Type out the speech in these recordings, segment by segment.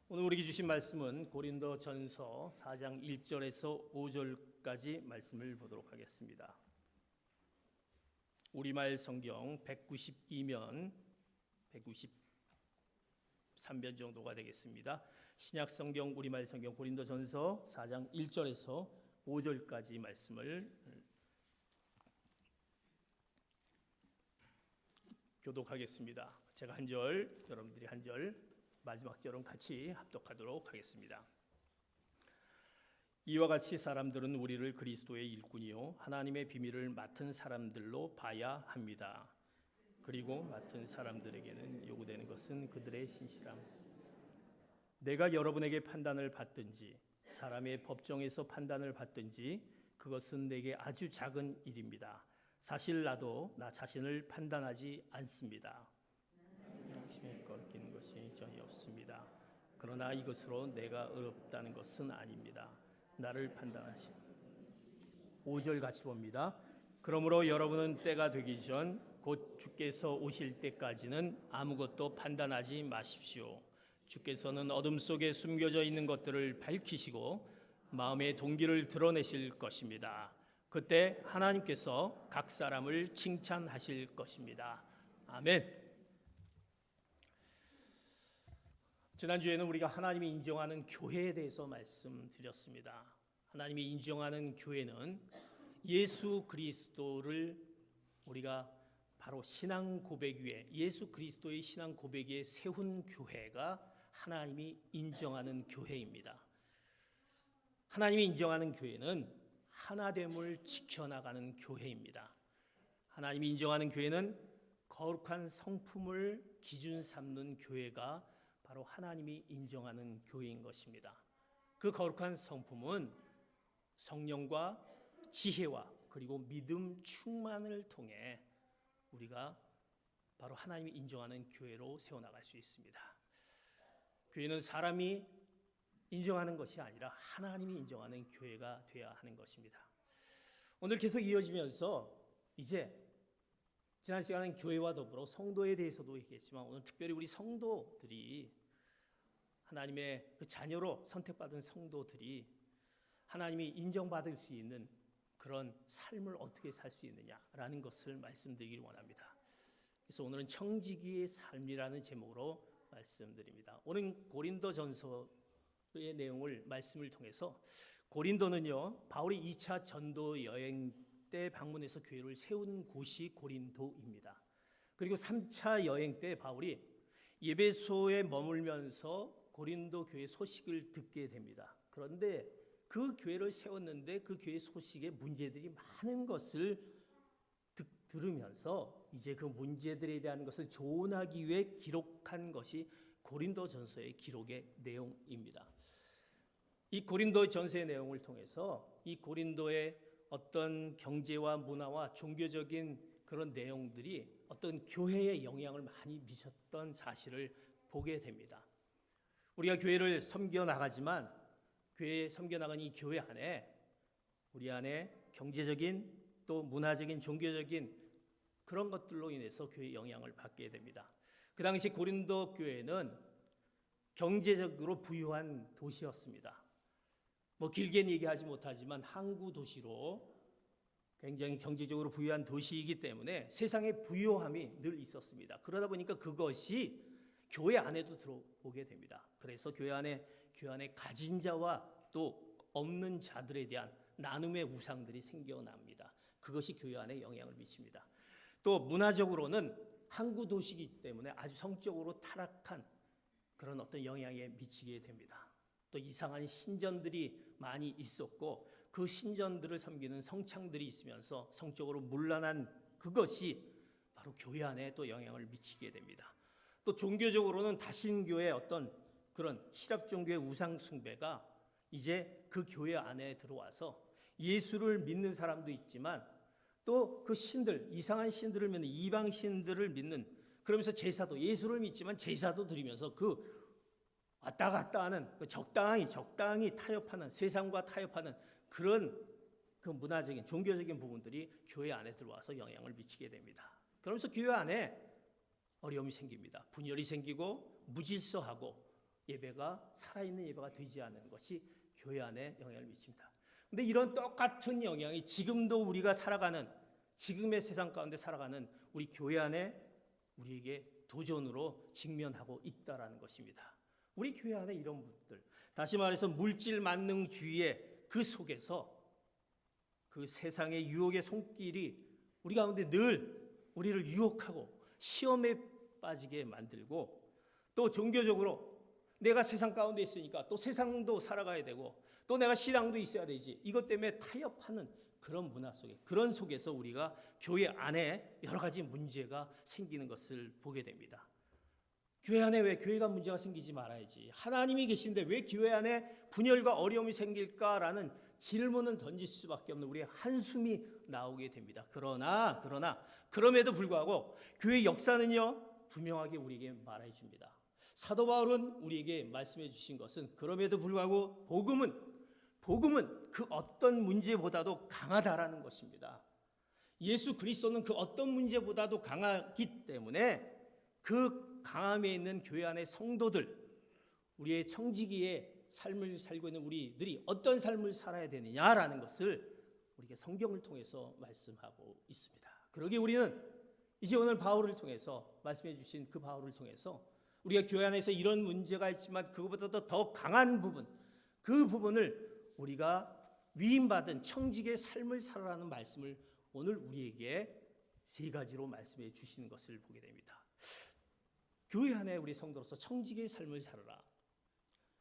오늘 우리에게 주신 말씀은 고린도전서 4장 1절에서 5절까지 말씀을 보도록 하겠습니다. 우리말 성경 192면 193면 정도가 되겠습니다. 신약 성경 우리말 성경 고린도전서 4장 1절에서 5절까지 말씀을 교독하겠습니다. 제가 한 절, 여러분들이 한 절, 마지막 절은 같이 합독하도록 하겠습니다. 이와 같이 사람들은 우리를 그리스도의 일꾼이요 하나님의 비밀을 맡은 사람들로 봐야 합니다. 그리고 맡은 사람들에게는 요구되는 것은 그들의 신실함. 내가 여러분에게 판단을 받든지 사람의 법정에서 판단을 받든지 그것은 내게 아주 작은 일입니다. 사실 나도 나 자신을 판단하지 않습니다. 양심에 꺾이는 것이 전혀 없습니다. 그러나 이것으로 내가 어렵다는 것은 아닙니다. 나를 판단하시. 5절 같이 봅니다. 그러므로 여러분은 때가 되기 전 곧 주께서 오실 때까지는 아무것도 판단하지 마십시오. 주께서는 어둠 속에 숨겨져 있는 것들을 밝히시고 마음의 동기를 드러내실 것입니다. 그때 하나님께서 각 사람을 칭찬하실 것입니다. 아멘. 지난주에는 우리가 하나님이 인정하는 교회에 대해서 말씀드렸습니다. 하나님이 인정하는 교회는 예수 그리스도를 우리가 바로 신앙 고백 위에 예수 그리스도의 신앙 고백 위에 세운 교회가 하나님이 인정하는 교회입니다. 하나님이 인정하는 교회는 하나됨을 지켜나가는 교회입니다. 하나님이 인정하는 교회는 거룩한 성품을 기준 삼는 교회가 바로 하나님이 인정하는 교회인 것입니다. 그 거룩한 성품은 성령과 지혜와 그리고 믿음 충만을 통해 우리가 바로 하나님이 인정하는 교회로 세워나갈 수 있습니다. 교회는 사람이 인정하는 것이 아니라 하나님이 인정하는 교회가 되어야 하는 것입니다. 오늘 계속 이어지면서 이제 지난 시간은 교회와 더불어 성도에 대해서도 얘기했지만 오늘 특별히 우리 성도들이 하나님의 그 자녀로 선택받은 성도들이 하나님이 인정받을 수 있는 그런 삶을 어떻게 살 수 있느냐라는 것을 말씀드리길 원합니다. 그래서 오늘은 청지기의 삶이라는 제목으로 말씀드립니다. 오늘 고린도전서의 내용을 말씀을 통해서 고린도는요 바울이 2차 전도 여행 때 방문해서 교회를 세운 곳이 고린도입니다. 그리고 3차 여행 때 바울이 에베소에 머물면서 고린도 교회 소식을 듣게 됩니다. 그런데 그 교회를 세웠는데 그 교회 소식에 문제들이 많은 것을 들으면서 이제 그 문제들에 대한 것을 조언하기 위해 기록한 것이 고린도전서의 기록의 내용입니다. 이 고린도전서의 내용을 통해서 이 고린도의 어떤 경제와 문화와 종교적인 그런 내용들이 어떤 교회에 영향을 많이 미쳤던 사실을 보게 됩니다. 우리가 교회를 섬겨나가지만 교회에 섬겨나간 이 교회 안에 우리 안에 경제적인 또 문화적인 종교적인 그런 것들로 인해서 교회에 영향을 받게 됩니다. 그 당시 고린도 교회는 경제적으로 부유한 도시였습니다. 길게는 얘기하지 못하지만 항구 도시로 굉장히 경제적으로 부유한 도시이기 때문에 세상에 부유함이 늘 있었습니다. 그러다 보니까 그것이 교회 안에도 들어오게 됩니다. 그래서 교회 안에 가진 자와 또 없는 자들에 대한 나눔의 우상들이 생겨납니다. 그것이 교회 안에 영향을 미칩니다. 또 문화적으로는 항구 도시이기 때문에 아주 성적으로 타락한 그런 어떤 영향에 미치게 됩니다. 또 이상한 신전들이 많이 있었고 그 신전들을 섬기는 성창들이 있으면서 성적으로 문란한 그것이 바로 교회 안에 또 영향을 미치게 됩니다. 또 종교적으로는 다신교의 어떤 그런 시랍 종교의 우상 숭배가 이제 그 교회 안에 들어와서 예수를 믿는 사람도 있지만 또 그 신들 이상한 신들을 믿는 이방 신들을 믿는 그러면서 제사도 예수를 믿지만 제사도 드리면서 그 왔다 갔다 하는 적당히 타협하는 세상과 타협하는 그런 그 문화적인 종교적인 부분들이 교회 안에 들어와서 영향을 미치게 됩니다. 그러면서 교회 안에 어려움이 생깁니다. 분열이 생기고 무질서하고 예배가 살아있는 예배가 되지 않는 것이 교회 안에 영향을 미칩니다. 근데 이런 똑같은 영향이 지금도 우리가 살아가는 지금의 세상 가운데 살아가는 우리 교회 안에 우리에게 도전으로 직면하고 있다라는 것입니다. 우리 교회 안에 이런 분들, 다시 말해서 물질 만능주의의 그 속에서 그 세상의 유혹의 손길이 우리 가운데 늘 우리를 유혹하고 시험에 빠지게 만들고, 또 종교적으로 내가 세상 가운데 있으니까 또 세상도 살아가야 되고 또 내가 신앙도 있어야 되지, 이것 때문에 타협하는 그런 문화 속에, 그런 속에서 우리가 교회 안에 여러 가지 문제가 생기는 것을 보게 됩니다. 교회 안에 왜 교회가 문제가 생기지 말아야지, 하나님이 계신데 왜 교회 안에 분열과 어려움이 생길까라는 질문을 던질 수밖에 없는 우리의 한숨이 나오게 됩니다. 그럼에도 불구하고 교회의 역사는요 분명하게 우리에게 말해 줍니다. 사도 바울은 우리에게 말씀해 주신 것은, 그럼에도 불구하고 복음은 그 어떤 문제보다도 강하다라는 것입니다. 예수 그리스도는 그 어떤 문제보다도 강하기 때문에 그 강함에 있는 교회 안의 성도들, 우리의 청지기의 삶을 살고 있는 우리들이 어떤 삶을 살아야 되느냐라는 것을 우리에게 성경을 통해서 말씀하고 있습니다. 그러기에 우리는 이제 오늘 바울을 통해서 말씀해 주신 그 바울을 통해서 우리가 교회 안에서 이런 문제가 있지만 그것보다도 더 강한 부분, 그 부분을 우리가 위임받은 청지기의 삶을 살아라는 말씀을 오늘 우리에게 세 가지로 말씀해 주시는 것을 보게 됩니다. 교회 안에 우리 성도로서 청지기의 삶을 살아라.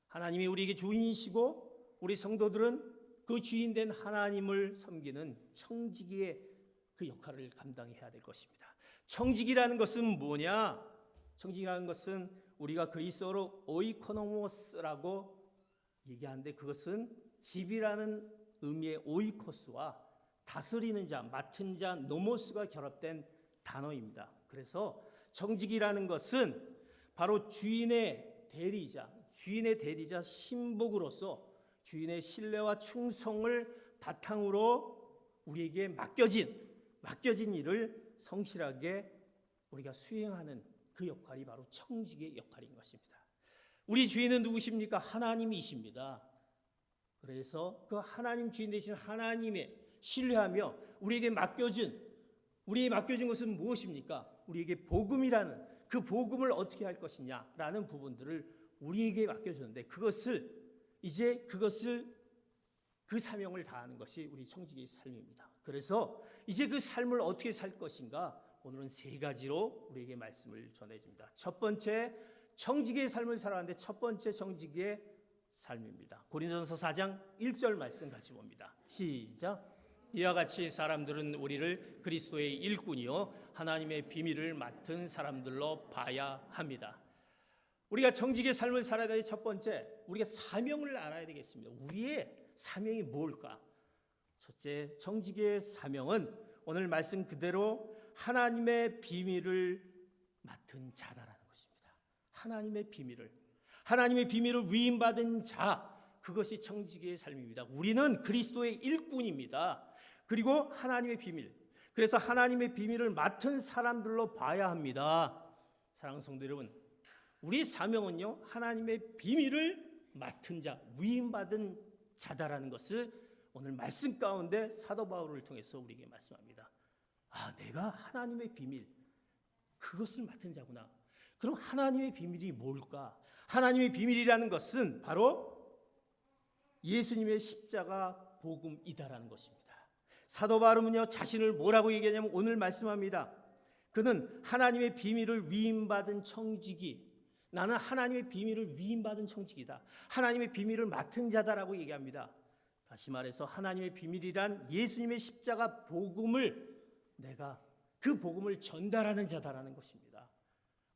하나님이 우리에게 주인이시고 우리 성도들은 그 주인된 하나님을 섬기는 청지기의 그 역할을 감당해야 될 것입니다. 청지기라는 것은 뭐냐? 청지기라는 것은 우리가 그리스어로 오이코노모스라고 얘기하는데, 그것은 집이라는 의미의 오이코스와 다스리는 자, 맡은 자, 노모스가 결합된 단어입니다. 그래서 청지기라는 것은 바로 주인의 대리자 신복으로서 주인의 신뢰와 충성을 바탕으로 우리에게 맡겨진 일을 성실하게 우리가 수행하는 그 역할이 바로 청지기의 역할인 것입니다. 우리 주인은 누구십니까? 하나님이십니다. 그래서 그 하나님 주인 되신 하나님의 신뢰하며 우리에게 맡겨진 것은 무엇입니까? 우리에게 복음이라는 그 복음을 어떻게 할 것이냐라는 부분들을 우리에게 맡겨줬는데, 그것을 그 사명을 다하는 것이 우리 청지기의 삶입니다. 그래서 이제 그 삶을 어떻게 살 것인가, 오늘은 세 가지로 우리에게 말씀을 전해줍니다. 첫 번째, 청지기의 삶을 살아가는데 첫 번째 청지기의 삶입니다. 고린도전서 4장 1절 말씀 같이 봅니다. 시작. 이와 같이 사람들은 우리를 그리스도의 일꾼이요 하나님의 비밀을 맡은 사람들로 봐야 합니다. 우리가 청지기의 삶을 살아야 될 첫 번째, 우리가 사명을 알아야 되겠습니다. 우리의 사명이 뭘까? 첫째, 청지기의 사명은 오늘 말씀 그대로 하나님의 비밀을 맡은 자다라는 것입니다. 하나님의 비밀을 위임받은 자, 그것이 청지기의 삶입니다. 우리는 그리스도의 일꾼입니다. 그리고 하나님의 비밀, 그래서 하나님의 비밀을 맡은 사람들로 봐야 합니다. 사랑하는 성도 여러분, 우리의 사명은요 하나님의 비밀을 맡은 자, 위임받은 자다라는 것을 오늘 말씀 가운데 사도 바울을 통해서 우리에게 말씀합니다. 내가 하나님의 비밀, 그것을 맡은 자구나. 그럼 하나님의 비밀이 뭘까? 하나님의 비밀이라는 것은 바로 예수님의 십자가 복음이다라는 것입니다. 사도 바울은요 자신을 뭐라고 얘기하냐면 오늘 말씀합니다. 그는 하나님의 비밀을 위임받은 청지기, 나는 하나님의 비밀을 위임받은 청지기다, 하나님의 비밀을 맡은 자다라고 얘기합니다. 다시 말해서 하나님의 비밀이란 예수님의 십자가 복음을, 내가 그 복음을 전달하는 자다라는 것입니다.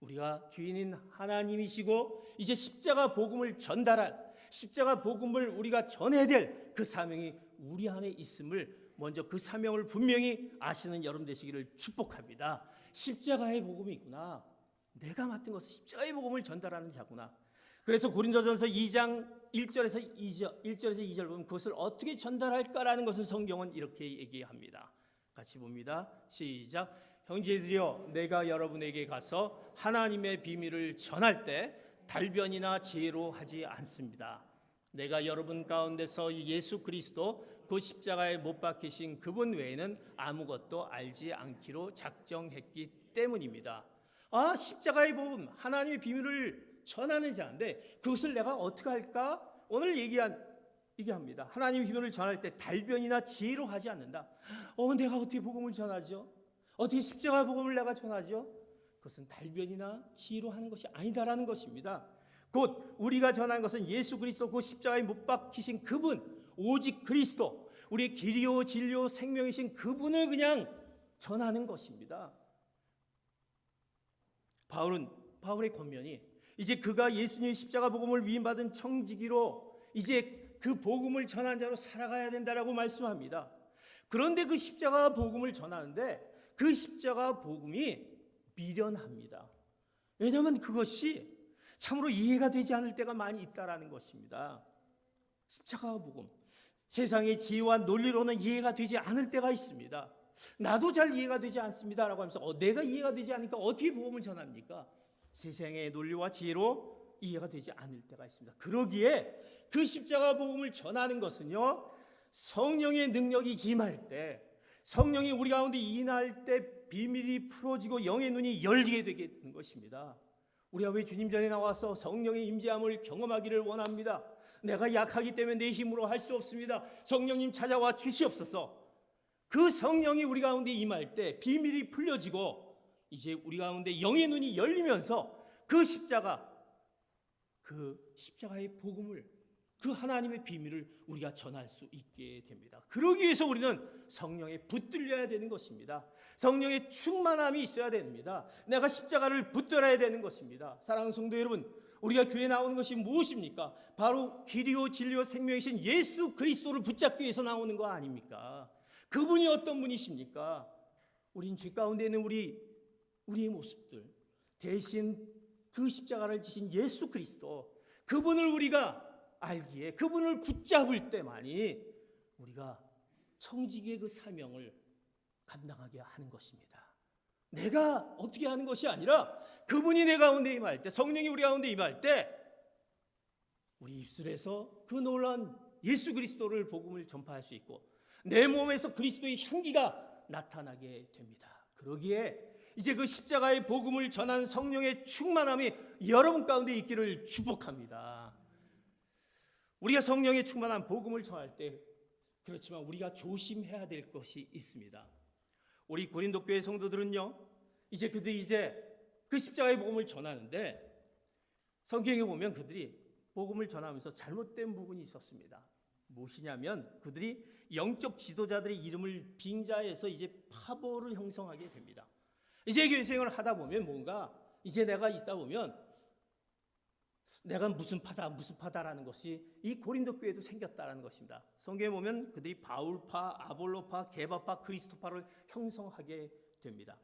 우리가 주인인 하나님이시고 이제 십자가 복음을 전달할, 십자가 복음을 우리가 전해야 될 그 사명이 우리 안에 있음을 먼저 그 사명을 분명히 아시는 여러분 되시기를 축복합니다. 십자가의 복음이 있구나. 내가 맡은 것은 십자가의 복음을 전달하는 자구나. 그래서 고린도전서 2장 1절에서 2절 보면 그것을 어떻게 전달할까라는 것을 성경은 이렇게 얘기합니다. 같이 봅니다. 시작. 형제들이여, 내가 여러분에게 가서 하나님의 비밀을 전할 때 달변이나 지혜로 하지 않습니다. 내가 여러분 가운데서 예수 그리스도 그 십자가에 못 박히신 그분 외에는 아무것도 알지 않기로 작정했기 때문입니다. 십자가의 복음, 하나님의 비밀을 전하는 자인데 그것을 내가 어떻게 할까? 오늘 얘기합니다. 하나님의 비밀을 전할 때 달변이나 지혜로 하지 않는다. 내가 어떻게 복음을 전하죠? 어떻게 십자가 복음을 내가 전하죠? 그것은 달변이나 지혜로 하는 것이 아니다라는 것입니다. 곧 우리가 전하는 것은 예수 그리스도 그 십자가에 못 박히신 그분, 오직 그리스도, 우리의 길이요 진리요 생명이신 그분을 그냥 전하는 것입니다. 바울의 권면이 이제 그가 예수님의 십자가 복음을 위임받은 청지기로 이제 그 복음을 전한 자로 살아가야 된다라고 말씀합니다. 그런데 그 십자가 복음을 전하는데 그 십자가 복음이 미련합니다. 왜냐하면 그것이 참으로 이해가 되지 않을 때가 많이 있다라는 것입니다. 십자가 복음, 세상의 지혜와 논리로는 이해가 되지 않을 때가 있습니다. 나도 잘 이해가 되지 않습니다라고 하면서 내가 이해가 되지 않으니까 어떻게 복음을 전합니까? 세상의 논리와 지혜로 이해가 되지 않을 때가 있습니다. 그러기에 그 십자가 복음을 전하는 것은요, 성령의 능력이 임할 때, 성령이 우리 가운데 임할 때 비밀이 풀어지고 영의 눈이 열리게 되는 것입니다. 우리가 왜 주님 전에 나와서 성령의 임재함을 경험하기를 원합니다. 내가 약하기 때문에 내 힘으로 할 수 없습니다. 성령님 찾아와 주시옵소서. 그 성령이 우리 가운데 임할 때 비밀이 풀려지고 이제 우리 가운데 영의 눈이 열리면서 그 십자가의 복음을, 그 하나님의 비밀을 우리가 전할 수 있게 됩니다. 그러기 위해서 우리는 성령에 붙들려야 되는 것입니다. 성령의 충만함이 있어야 됩니다. 내가 십자가를 붙들어야 되는 것입니다. 사랑하는 성도 여러분, 우리가 교회에 나오는 것이 무엇입니까? 바로 길이요 진리요 생명이신 예수 그리스도를 붙잡기 위해서 나오는 거 아닙니까? 그분이 어떤 분이십니까? 우린 죄 가운데 있는 우리의 모습들, 대신 그 십자가를 지신 예수 그리스도, 그분을 우리가 알기에, 그분을 붙잡을 때만이 우리가 청지기의 그 사명을 감당하게 하는 것입니다. 내가 어떻게 하는 것이 아니라 그분이 내 가운데 임할 때, 성령이 우리 가운데 임할 때 우리 입술에서 그 놀라운 예수 그리스도를 복음을 전파할 수 있고 내 몸에서 그리스도의 향기가 나타나게 됩니다. 그러기에 이제 그 십자가의 복음을 전하는 성령의 충만함이 여러분 가운데 있기를 축복합니다. 우리가 성령의 충만한 복음을 전할 때, 그렇지만 우리가 조심해야 될 것이 있습니다. 우리 고린도 교회 성도들은요, 그들이 그 십자가의 복음을 전하는데 성경에 보면 그들이 복음을 전하면서 잘못된 부분이 있었습니다. 무엇이냐면 그들이 영적 지도자들의 이름을 빙자해서 파벌을 형성하게 됩니다. 교회 생활을 하다 보면 뭔가 내가 있다 보면 내가 무슨 파다라는 것이 이 고린도 교회도 생겼다라는 것입니다. 성경에 보면 그들이 바울파, 아볼로파, 게바파, 그리스도파를 형성하게 됩니다.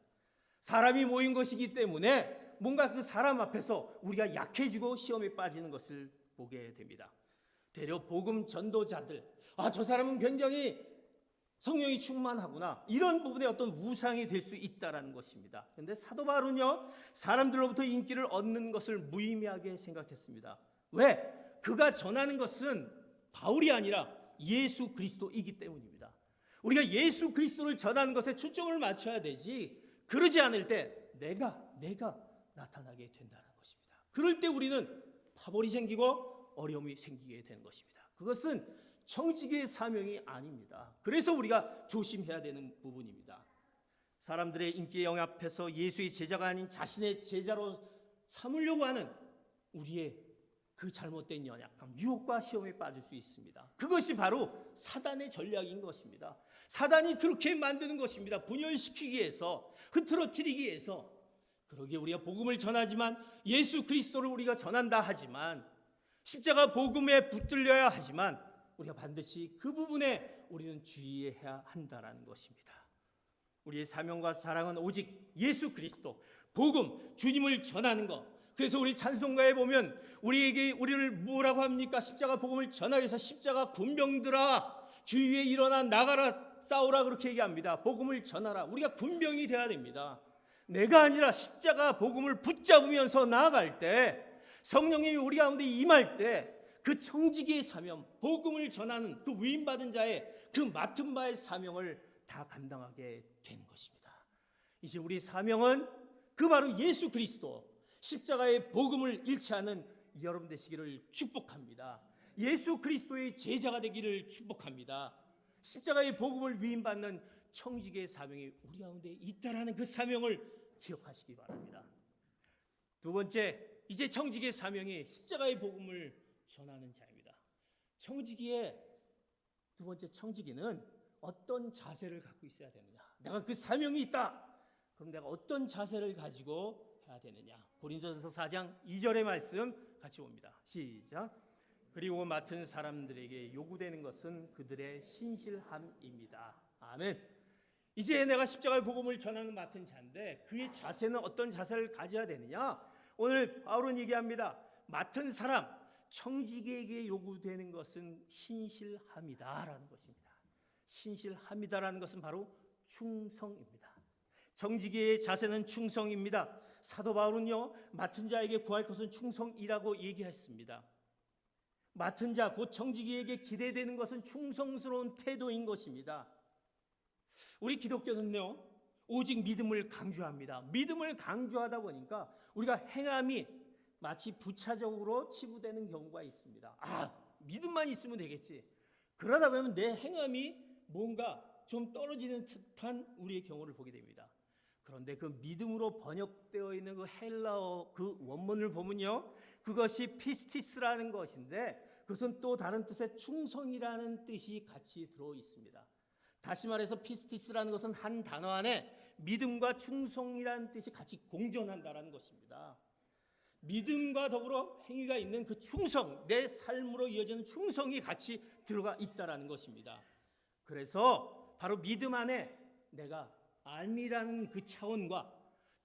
사람이 모인 것이기 때문에 뭔가 그 사람 앞에서 우리가 약해지고 시험에 빠지는 것을 보게 됩니다. 되려 복음 전도자들, 저 사람은 굉장히 성령이 충만하구나, 이런 부분에 어떤 우상이 될 수 있다라는 것입니다. 그런데 사도 바울은요, 사람들로부터 인기를 얻는 것을 무의미하게 생각했습니다. 왜? 그가 전하는 것은 바울이 아니라 예수 그리스도이기 때문입니다. 우리가 예수 그리스도를 전하는 것에 초점을 맞춰야 되지, 그러지 않을 때 내가 나타나게 된다는 것입니다. 그럴 때 우리는 파벌이 생기고 어려움이 생기게 되는 것입니다. 그것은 청지기의 사명이 아닙니다. 그래서 우리가 조심해야 되는 부분입니다. 사람들의 인기에 영합해서 예수의 제자가 아닌 자신의 제자로 삼으려고 하는 우리의 그 잘못된 연약함, 유혹과 시험에 빠질 수 있습니다. 그것이 바로 사단의 전략인 것입니다. 사단이 그렇게 만드는 것입니다. 분열시키기 위해서, 흐트러뜨리기 위해서. 그러기에 우리가 복음을 전하지만, 예수 그리스도를 우리가 전한다 하지만, 십자가 복음에 붙들려야 하지만 우리가 반드시 그 부분에 우리는 주의해야 한다라는 것입니다. 우리의 사명과 사랑은 오직 예수 그리스도, 복음, 주님을 전하는 것. 그래서 우리 찬송가에 보면 우리를 뭐라고 합니까? 십자가 복음을 전하기 위해서 십자가 군병들아 주 위에 일어나 나가라 싸우라, 그렇게 얘기합니다. 복음을 전하라. 우리가 군병이 되어야 됩니다. 내가 아니라 십자가 복음을 붙잡으면서 나아갈 때 성령이 우리 가운데 임할 때 그 청지기의 사명, 복음을 전하는 그 위임받은 자의 그 맡은 바의 사명을 다 감당하게 되는 것입니다. 이제 우리 사명은 그 바로 예수 그리스도 십자가의 복음을 잃지 않은 여러분 되시기를 축복합니다. 예수 그리스도의 제자가 되기를 축복합니다. 십자가의 복음을 위임받는 청지기의 사명이 우리 가운데 있다라는 그 사명을 기억하시기 바랍니다. 두 번째, 이제 청지기의 사명이 십자가의 복음을 전하는 자입니다. 청지기의 두 번째 청지기는 어떤 자세를 갖고 있어야 되느냐? 내가 그 사명이 있다. 그럼 내가 어떤 자세를 가지고 해야 되느냐? 고린도전서 4장 2절의 말씀 같이 봅니다. 시작. 그리고 맡은 사람들에게 요구되는 것은 그들의 신실함입니다. 아멘. 이제 내가 십자가의 복음을 전하는 맡은 자인데 그의 자세는 어떤 자세를 가져야 되느냐? 오늘 바울은 얘기합니다. 맡은 사람, 청지기에게 요구되는 것은 신실함이다라는 것입니다. 신실함이다라는 것은 바로 충성입니다. 청지기의 자세는 충성입니다. 사도 바울은요, 맡은 자에게 구할 것은 충성이라고 얘기했습니다. 맡은 자, 곧 청지기에게 기대되는 것은 충성스러운 태도인 것입니다. 우리 기독교는요, 오직 믿음을 강조합니다. 믿음을 강조하다 보니까 우리가 행함이 마치 부차적으로 치부되는 경우가 있습니다. 믿음만 있으면 되겠지. 그러다 보면 내 행함이 뭔가 좀 떨어지는 듯한 우리의 경우를 보게 됩니다. 그런데 그 믿음으로 번역되어 있는 그 헬라어 그 원문을 보면요, 그것이 피스티스라는 것인데 그것은 또 다른 뜻의 충성이라는 뜻이 같이 들어 있습니다. 다시 말해서 피스티스라는 것은 한 단어 안에 믿음과 충성이라는 뜻이 같이 공존한다라는 것입니다. 믿음과 더불어 행위가 있는 그 충성, 내 삶으로 이어지는 충성이 같이 들어가 있다라는 것입니다. 그래서 바로 믿음 안에 내가 알미라는 그 차원과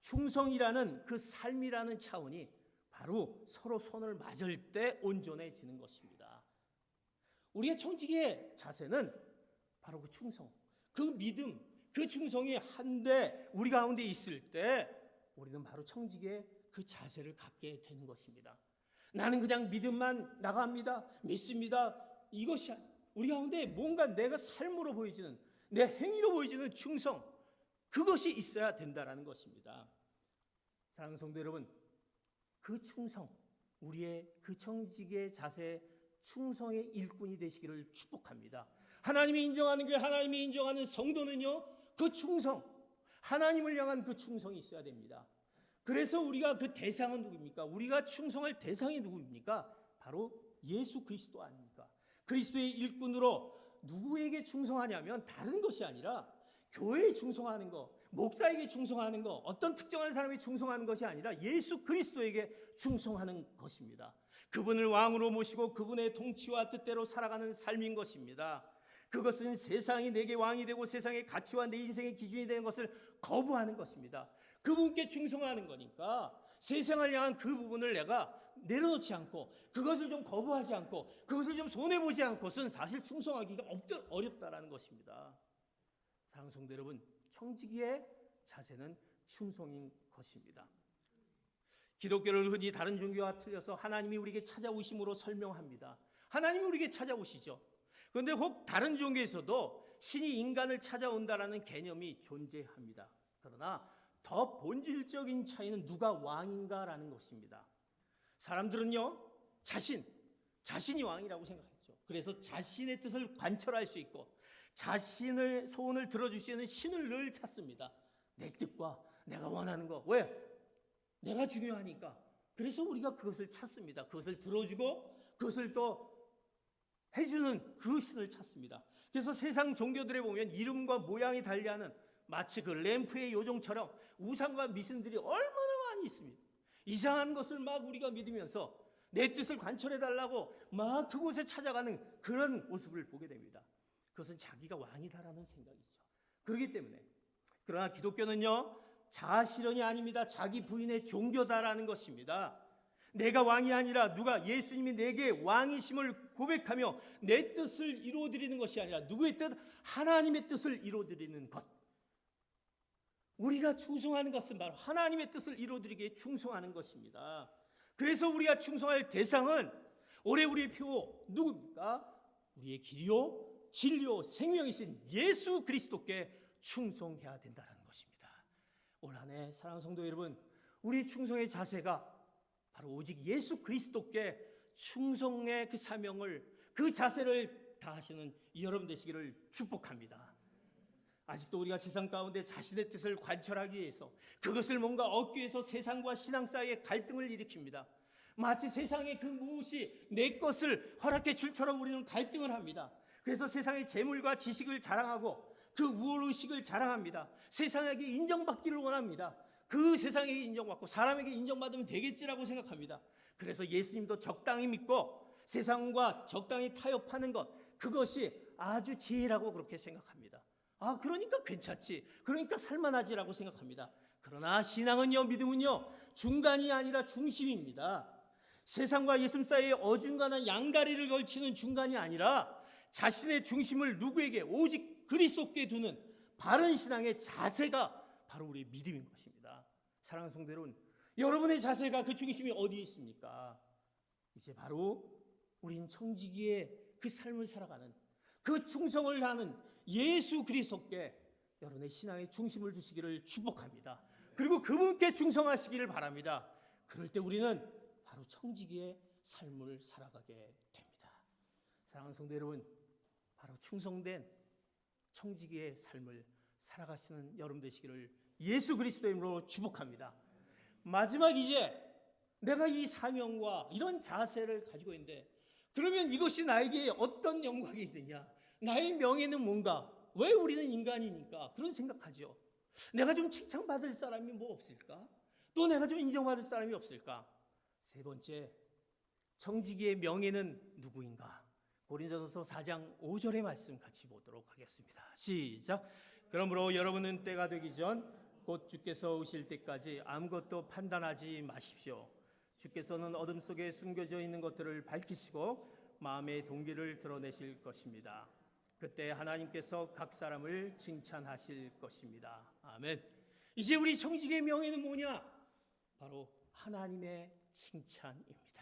충성이라는 그 삶이라는 차원이 바로 서로 손을 맞을 때 온전해지는 것입니다. 우리의 청지기의 자세는 바로 그 충성, 그 믿음, 그 충성이 한데 우리 가운데 있을 때 우리는 바로 청지기의 그 자세를 갖게 되는 것입니다. 나는 그냥 믿음만 나갑니다. 믿습니다. 이것이 우리 가운데 뭔가 내가 삶으로 보여지는, 내 행위로 보여지는 충성, 그것이 있어야 된다라는 것입니다. 사랑하는 성도 여러분, 그 충성, 우리의 그 청지기의 자세, 충성의 일꾼이 되시기를 축복합니다. 하나님이 인정하는 교회, 하나님이 인정하는 성도는요, 그 충성, 하나님을 향한 그 충성이 있어야 됩니다. 그래서 우리가 그 대상은 누구입니까? 우리가 충성할 대상이 누구입니까? 바로 예수 그리스도 아닙니까? 그리스도의 일꾼으로 누구에게 충성하냐면 다른 것이 아니라 교회에 충성하는 것, 목사에게 충성하는 것, 어떤 특정한 사람에 충성하는 것이 아니라 예수 그리스도에게 충성하는 것입니다. 그분을 왕으로 모시고 그분의 통치와 뜻대로 살아가는 삶인 것입니다. 그것은 세상이 내게 왕이 되고 세상의 가치와 내 인생의 기준이 되는 것을 거부하는 것입니다. 그분께 충성하는 거니까 세상을 향한 그 부분을 내가 내려놓지 않고 그것을 좀 거부하지 않고 그것을 좀 손해보지 않고는 사실 충성하기가 어렵다라는 것입니다. 사랑하는 성도 여러분, 청지기의 자세는 충성인 것입니다. 기독교를 흔히 다른 종교와 틀려서 하나님이 우리에게 찾아오심으로 설명합니다. 하나님이 우리에게 찾아오시죠. 그런데 혹 다른 종교에서도 신이 인간을 찾아온다라는 개념이 존재합니다. 그러나 더 본질적인 차이는 누가 왕인가라는 것입니다. 사람들은요, 자신이 왕이라고 생각했죠. 그래서 자신의 뜻을 관철할 수 있고 자신의 소원을 들어주시는 신을 늘 찾습니다. 내 뜻과 내가 원하는 거. 왜? 내가 중요하니까. 그래서 우리가 그것을 찾습니다. 그것을 들어주고 그것을 또 해주는 그 신을 찾습니다. 그래서 세상 종교들에 보면 이름과 모양이 달리하는 마치 그 램프의 요정처럼 우상과 미신들이 얼마나 많이 있습니다. 이상한 것을 막 우리가 믿으면서 내 뜻을 관철해달라고 막 그곳에 찾아가는 그런 모습을 보게 됩니다. 그것은 자기가 왕이다라는 생각이죠. 그렇기 때문에 그러나 기독교는요, 자아실현이 아닙니다. 자기 부인의 종교다라는 것입니다. 내가 왕이 아니라 누가 예수님이 내게 왕이심을 고백하며 내 뜻을 이루어드리는 것이 아니라 누구의 뜻? 하나님의 뜻을 이루어드리는 것. 우리가 충성하는 것은 바로 하나님의 뜻을 이루어드리기에 충성하는 것입니다. 그래서 우리가 충성할 대상은 오래 우리의 표 누굽니까? 우리의 길이요 진리요 생명이신 예수 그리스도께 충성해야 된다는 것입니다. 올 한 해 사랑하는 성도 여러분, 우리 충성의 자세가 바로 오직 예수 그리스도께 충성의 그 사명을, 그 자세를 다하시는 여러분 되시기를 축복합니다. 아직도 우리가 세상 가운데 자신의 뜻을 관철하기 위해서, 그것을 뭔가 얻기 위해서 세상과 신앙 사이에 갈등을 일으킵니다. 마치 세상의 그 무엇이 내 것을 허락해 줄처럼 우리는 갈등을 합니다. 그래서 세상의 재물과 지식을 자랑하고 그 우월의식을 자랑합니다. 세상에게 인정받기를 원합니다. 그 세상에게 인정받고 사람에게 인정받으면 되겠지라고 생각합니다. 그래서 예수님도 적당히 믿고 세상과 적당히 타협하는 것, 그것이 아주 지혜라고 그렇게 생각합니다. 그러니까 괜찮지, 그러니까 살만하지라고 생각합니다. 그러나 신앙은요, 믿음은요, 중간이 아니라 중심입니다. 세상과 예수 사이에 어중간한 양다리를 걸치는 중간이 아니라 자신의 중심을 누구에게? 오직 그리스도께 두는 바른 신앙의 자세가 바로 우리의 믿음인 것입니다. 사랑하는 성도 여러분, 여러분의 자세가 그 중심이 어디에 있습니까? 이제 바로 우린 청지기의 그 삶을 살아가는, 그 충성을 하는 예수 그리스도께 여러분의 신앙의 중심을 두시기를 축복합니다. 그리고 그분께 충성하시기를 바랍니다. 그럴 때 우리는 바로 청지기의 삶을 살아가게 됩니다. 사랑하는 성도 여러분, 바로 충성된 청지기의 삶을 살아가시는 여러분 되시기를 예수 그리스도의 이름으로 축복합니다. 마지막, 이제 내가 이 사명과 이런 자세를 가지고 있는데, 그러면 이것이 나에게 어떤 영광이 있느냐? 나의 명예는 뭔가? 왜 우리는 인간이니까 그런 생각하죠. 내가 좀 칭찬받을 사람이 뭐 없을까? 또 내가 좀 인정받을 사람이 없을까? 세 번째, 청지기의 명예는 누구인가? 고린도전서 4장 5절의 말씀 같이 보도록 하겠습니다. 시작. 그러므로 여러분은 때가 되기 전 곧 주께서 오실 때까지 아무것도 판단하지 마십시오. 주께서는 어둠 속에 숨겨져 있는 것들을 밝히시고 마음의 동기를 드러내실 것입니다. 그때 하나님께서 각 사람을 칭찬하실 것입니다. 아멘. 이제 우리 청지기의 명예는 뭐냐? 바로 하나님의 칭찬입니다.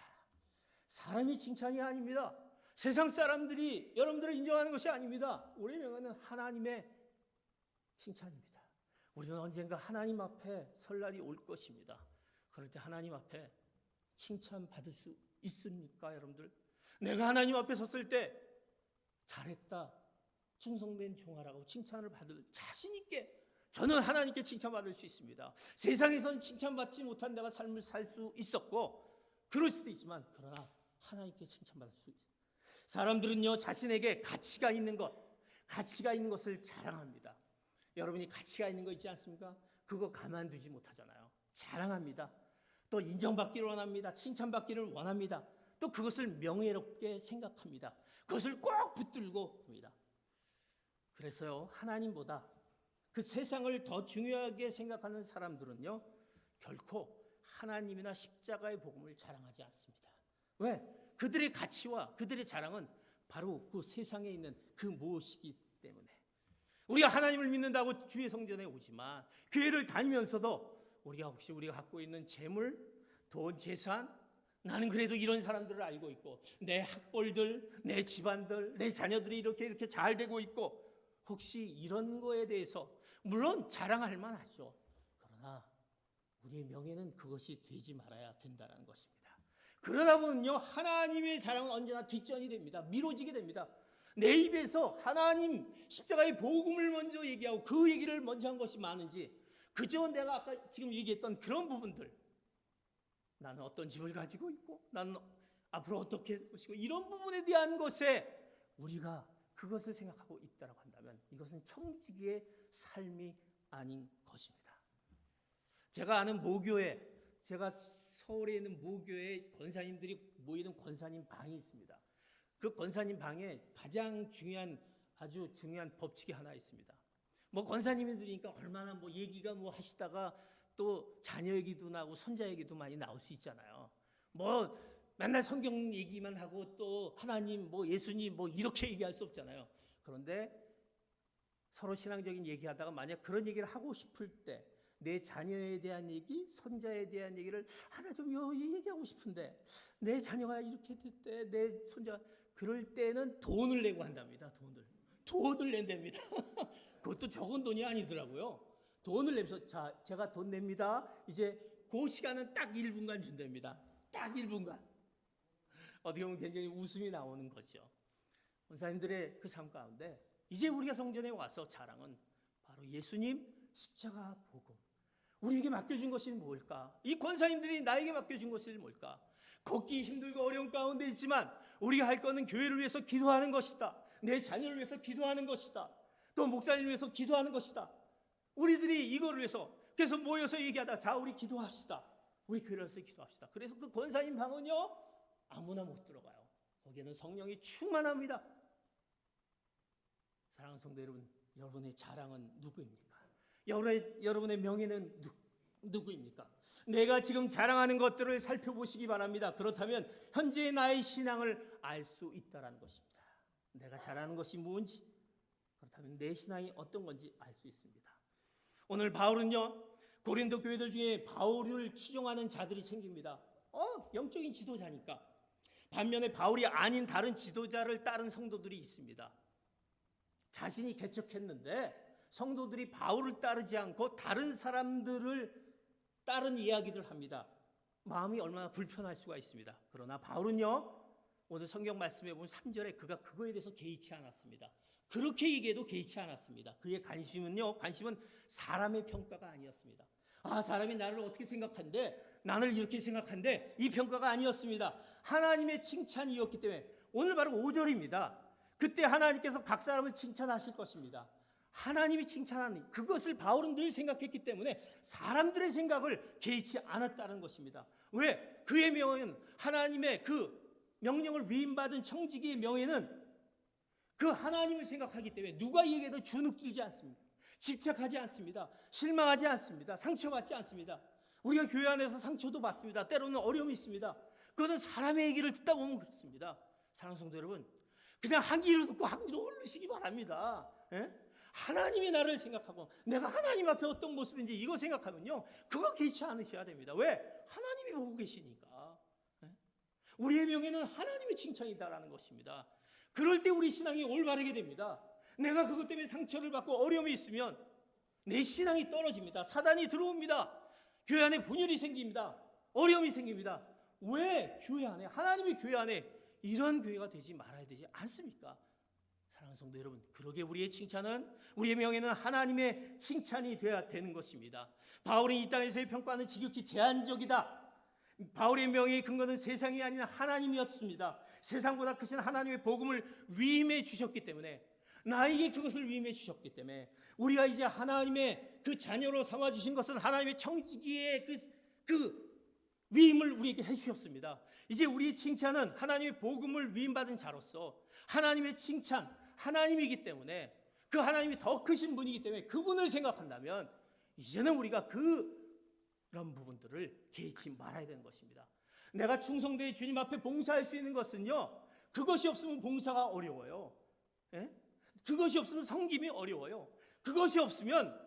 사람이 칭찬이 아닙니다. 세상 사람들이 여러분들을 인정하는 것이 아닙니다. 우리의 명예는 하나님의 칭찬입니다. 우리는 언젠가 하나님 앞에 설 날이 올 것입니다. 그럴 때 하나님 앞에 칭찬받을 수 있습니까, 여러분들? 내가 하나님 앞에 섰을 때 잘했다, 충성된 종아라고 칭찬을 받을 자신 있게 저는 하나님께 칭찬받을 수 있습니다. 세상에서는 칭찬받지 못한 내가 삶을 살 수 있었고 그럴 수도 있지만, 그러나 하나님께 칭찬받을 수 있습니다. 사람들은요, 자신에게 가치가 있는 것을 자랑합니다. 여러분이 가치가 있는 거 있지 않습니까? 그거 가만두지 못하잖아요. 자랑합니다. 또 인정받기를 원합니다. 칭찬받기를 원합니다. 또 그것을 명예롭게 생각합니다. 그것을 꼭 붙들고 합니다. 그래서요, 하나님보다 그 세상을 더 중요하게 생각하는 사람들은요, 결코 하나님이나 십자가의 복음을 자랑하지 않습니다. 왜? 그들의 가치와 그들의 자랑은 바로 그 세상에 있는 그 무엇이기 때문에. 우리가 하나님을 믿는다고 주의 성전에 오지만, 교회를 다니면서도 우리가 갖고 있는 재물, 돈, 재산, 나는 그래도 이런 사람들을 알고 있고, 내 학벌들, 내 집안들, 내 자녀들이 이렇게 잘 되고 있고, 혹시 이런 거에 대해서 물론 자랑할 만하죠. 그러나 우리의 명예는 그것이 되지 말아야 된다는 것입니다. 그러다 보면요, 하나님의 자랑은 언제나 뒷전이 됩니다. 미뤄지게 됩니다. 내 입에서 하나님 십자가의 복음을 먼저 얘기하고 그 얘기를 먼저 한 것이 많은지, 그저 내가 아까 지금 얘기했던 그런 부분들, 나는 어떤 집을 가지고 있고 나는 앞으로 어떻게 할 것이고, 이런 부분에 대한 것에 우리가 그것을 생각하고 있다고 한다면 이것은 청지기의 삶이 아닌 것입니다. 제가 아는 모교회, 제가 서울에 있는 모교회 권사님들이 모이는 권사님 방이 있습니다. 그 권사님 방에 가장 아주 중요한 법칙이 하나 있습니다. 뭐 권사님들이니까 얼마나 뭐 얘기가 뭐 하시다가 또 자녀 얘기도 나고 손자 얘기도 많이 나올 수 있잖아요. 뭐 맨날 성경 얘기만 하고 또 하나님 뭐 예수님 뭐 이렇게 얘기할 수 없잖아요. 그런데 서로 신앙적인 얘기하다가 만약 그런 얘기를 하고 싶을 때, 내 자녀에 대한 얘기, 손자에 대한 얘기를 하나 좀 얘기하고 싶은데 내 자녀가 이렇게 됐대, 내 손자 그럴 때는 돈을 내고 한답니다. 돈을 낸답니다. 그것도 적은 돈이 아니더라고요. 돈을 내면서 자, 제가 돈 냅니다. 이제 그 시간은 딱 1분간 준답니다. 딱 1분간. 어떻게 보면 굉장히 웃음이 나오는 거죠. 원사님들의 그 삶 가운데 이제 우리가 성전에 와서 자랑은 바로 예수님 십자가 복음. 우리에게 맡겨준 것이 뭘까? 이 권사님들이 나에게 맡겨준 것이 뭘까? 걷기 힘들고 어려운 가운데 있지만 우리가 할 거는 교회를 위해서 기도하는 것이다. 내 자녀를 위해서 기도하는 것이다. 또 목사님을 위해서 기도하는 것이다. 우리들이 이거를 위해서 그래서 모여서 얘기하다 자 우리 기도합시다. 우리 교회를 위해서 기도합시다. 그래서 그 권사님 방은요 아무나 못 들어가요. 거기에는 성령이 충만합니다. 사랑하는 성도 여러분, 여러분의 자랑은 누구입니까? 여러분의 명예는 누구입니까? 내가 지금 자랑하는 것들을 살펴보시기 바랍니다. 그렇다면 현재 나의 신앙을 알 수 있다는 것입니다. 내가 잘하는 것이 뭔지, 그렇다면 내 신앙이 어떤 건지 알 수 있습니다. 오늘 바울은요 고린도 교회들 중에 바울을 추종하는 자들이 생깁니다. 영적인 지도자니까. 반면에 바울이 아닌 다른 지도자를 따른 성도들이 있습니다. 자신이 개척했는데 성도들이 바울을 따르지 않고 다른 사람들을 따른 이야기를 합니다. 마음이 얼마나 불편할 수가 있습니다. 그러나 바울은요 오늘 성경 말씀에 보면 3절에 그가 그거에 대해서 개의치 않았습니다. 그렇게 얘기해도 개의치 않았습니다. 그의 관심은 사람의 평가가 아니었습니다. 사람이 나를 어떻게 생각한대, 나를 이렇게 생각한대, 이 평가가 아니었습니다. 하나님의 칭찬이었기 때문에 오늘 바로 5절입니다. 그때 하나님께서 각 사람을 칭찬하실 것입니다. 하나님이 칭찬하는 그것을 바울은 늘 생각했기 때문에 사람들의 생각을 개의치 않았다는 것입니다. 왜? 그의 명예는 하나님의 그 명령을 위임받은 청지기의 명예는 그 하나님을 생각하기 때문에 누가 얘기해도 주눅들지 않습니다. 집착하지 않습니다. 실망하지 않습니다. 상처받지 않습니다. 우리가 교회 안에서 상처도 받습니다. 때로는 어려움이 있습니다. 그거는 사람의 얘기를 듣다 보면 그렇습니다. 사랑하는 성도 여러분, 그냥 한 귀로 듣고 한 귀로 흘리시기 바랍니다. 하나님이 나를 생각하고 내가 하나님 앞에 어떤 모습인지 이거 생각하면요 그거 개의치 않으셔야 됩니다. 왜? 하나님이 보고 계시니까. 우리의 명예는 하나님의 칭찬이다라는 것입니다. 그럴 때 우리 신앙이 올바르게 됩니다. 내가 그것 때문에 상처를 받고 어려움이 있으면 내 신앙이 떨어집니다. 사단이 들어옵니다. 교회 안에 분열이 생깁니다. 어려움이 생깁니다. 왜 교회 안에, 하나님의 교회 안에 이런 교회가 되지 말아야 되지 않습니까? 사랑하는 성도 여러분, 그러게 우리의 칭찬은, 우리의 명예는 하나님의 칭찬이 되어야 되는 것입니다. 바울이 이 땅에서의 평가는 지극히 제한적이다. 바울의 명예의 근거는 세상이 아닌 하나님이었습니다. 세상보다 크신 하나님의 복음을 위임해 주셨기 때문에, 나에게 그것을 위임해 주셨기 때문에 우리가 이제 하나님의 그 자녀로 삼아 주신 것은 하나님의 청지기의 그 위임을 우리에게 해주셨습니다. 이제 우리의 칭찬은 하나님의 복음을 위임받은 자로서 하나님의 칭찬, 하나님이기 때문에 그 하나님이 더 크신 분이기 때문에 그분을 생각한다면 이제는 우리가 그런 부분들을 개의치 말아야 되는 것입니다. 내가 충성되이 주님 앞에 봉사할 수 있는 것은요, 그것이 없으면 봉사가 어려워요. 그것이 없으면 섬김이 어려워요. 그것이 없으면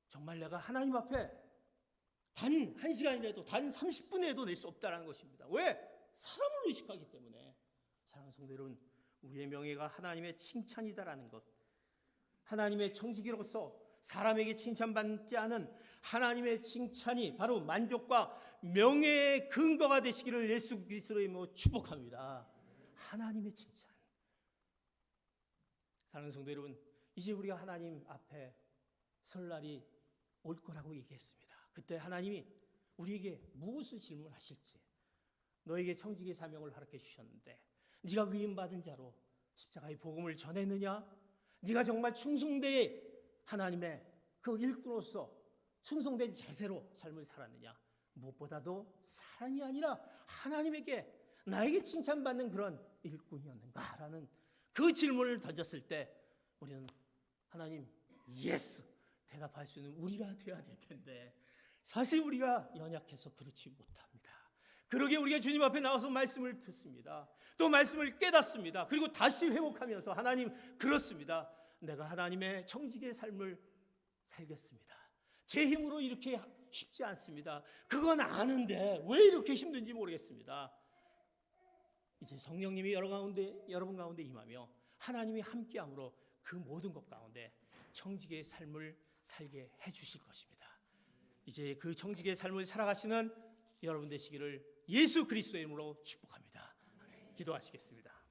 정말 내가 하나님 앞에 단 1시간이라도 단 30분에도 낼 수 없다는 것입니다. 왜? 사람을 의식하기 때문에. 사랑하는 성도 여러분, 우리의 명예가 하나님의 칭찬이다라는 것, 하나님의 청지기로서 사람에게 칭찬받지 않은 하나님의 칭찬이 바로 만족과 명예의 근거가 되시기를 예수 그리스도로 이름으로 축복합니다. 하나님의 칭찬. 사랑하는 성도 여러분, 이제 우리가 하나님 앞에 설 날이 올 거라고 얘기했습니다. 그때 하나님이 우리에게 무엇을 질문하실지, 너에게 청지기 사명을 허락해 주셨는데 네가 위임받은 자로 십자가의 복음을 전했느냐? 네가 정말 충성되이 하나님의 그 일꾼으로서 충성된 자세로 삶을 살았느냐? 무엇보다도 사람이 아니라 하나님에게 나에게 칭찬받는 그런 일꾼이었는가라는 그 질문을 던졌을 때 우리는 하나님 예스 대답할 수 있는 우리가 되어야 될 텐데 사실 우리가 연약해서 그렇지 못합니다. 그러게 우리가 주님 앞에 나와서 말씀을 듣습니다. 또 말씀을 깨닫습니다. 그리고 다시 회복하면서 하나님 그렇습니다. 내가 하나님의 청지기의 삶을 살겠습니다. 제 힘으로 이렇게 쉽지 않습니다. 그건 아는데 왜 이렇게 힘든지 모르겠습니다. 이제 성령님이 여러분 가운데 임하며 하나님이 함께함으로 그 모든 것 가운데 청지기의 삶을 살게 해주실 것입니다. 이제 그 청지기의 삶을 살아가시는 여러분 되시기를 예수 그리스도의 이름으로 축복합니다. 기도하시겠습니다.